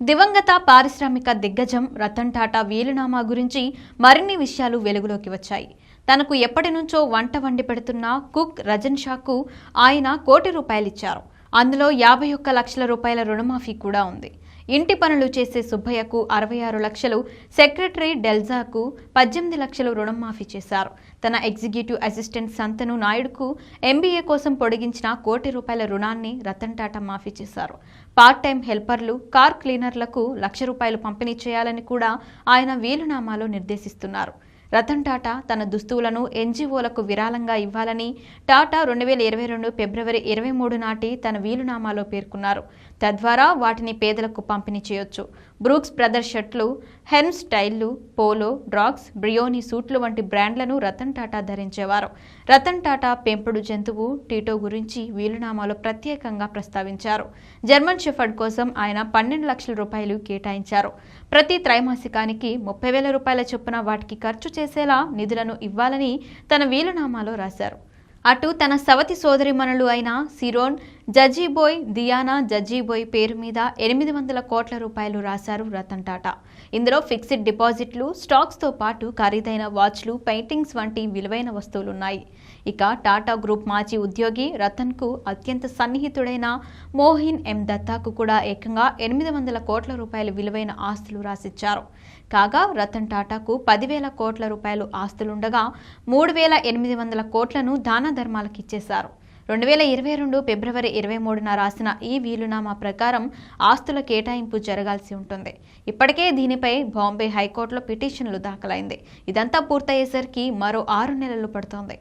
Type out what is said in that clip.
దివంగత పారిశ్రామిక దిగ్గజం రతన్ టాటా వీలునామా గురించి మరిన్ని విషయాలు వెలుగులోకి వచ్చాయి. తనకు ఎప్పటి నుంచో వంట వండి పెడుతున్న కుక్ రజన్ షాకు ఆయన ₹1 ఇచ్చారు. అందులో 51 లక్షల రూపాయల రుణమాఫీ కూడా ఉంది. ఇంటి పనులు చేసే సుబ్బయ్యకు 66 లక్షలు, సెక్రటరీ డెల్జాకు 18 లక్షలు రుణమాఫీ చేశారు. తన ఎగ్జిక్యూటివ్ అసిస్టెంట్ సంతను నాయుడుకు MBA కోసం పొడిగించిన ₹1 రుణాన్ని రతన్ టాటా మాఫీ చేశారు. పార్ట్ టైం హెల్పర్లు, కార్ క్లీనర్లకు ₹1,00,000 పంపిణీ చేయాలని కూడా ఆయన వీలునామాలో నిర్దేశిస్తున్నారు. రతన్ టాటా తన దుస్తువులను NGOలకు విరాళంగా ఇవ్వాలని టాటా 2022 ఫిబ్రవరి 23 నాటి తన వీలునామాలో పేర్కొన్నారు. తద్వారా వాటిని పేదలకు పంపిణీ చేయొచ్చు. బ్రూక్స్ బ్రదర్స్ షర్ట్లు, హెర్మ్ స్టైళ్లు, పోలో, డ్రాగ్స్, బ్రియోనీ సూట్లు వంటి బ్రాండ్లను రతన్ టాటా ధరించేవారు. రతన్ టాటా పెంపుడు జంతువు టీటో గురించి వీలునామాలో ప్రత్యేకంగా ప్రస్తావించారు. జర్మన్ షెఫర్డ్ కోసం ఆయన ₹12 లక్షలు కేటాయించారు. ప్రతి త్రైమాసికానికి ₹30,000 చొప్పున వాటికి ఖర్చు చేసేలా నిధులను ఇవ్వాలని తన వీలునామాలో రాశారు. అటు తన సవతి సోదరిమణులు అయిన సిరోన్ జజీబోయ్, దియానా జజీబోయ్ పేరు మీద ₹800 కోట్ల రాశారు రతన్ టాటా. ఇందులో ఫిక్స్డ్ డిపాజిట్లు, స్టాక్స్తో పాటు ఖరీదైన వాచ్లు, పెయింటింగ్స్ వంటి విలువైన వస్తువులున్నాయి. ఇక టాటా గ్రూప్ మాజీ ఉద్యోగి రతన్కు అత్యంత సన్నిహితుడైన మోహిన్ ఎం దత్తాకు కూడా ఏకంగా ₹800 కోట్ల విలువైన ఆస్తులు రాసిచ్చారు. కాగా రతన్ టాటాకు ₹10,000 కోట్ల ఆస్తులుండగా 3,800 కోట్లను దాన ధర్మాలకు ఇచ్చేశారు. 2022 ఫిబ్రవరి 23న రాసిన ఈ వీలునామా ప్రకారం ఆస్తుల కేటాయింపు జరగాల్సి ఉంటుంది. ఇప్పటికే దీనిపై బాంబే హైకోర్టులో పిటిషన్లు దాఖలైంది. ఇదంతా పూర్తయ్యేసరికి మరో 6 నెలలు పడుతోంది.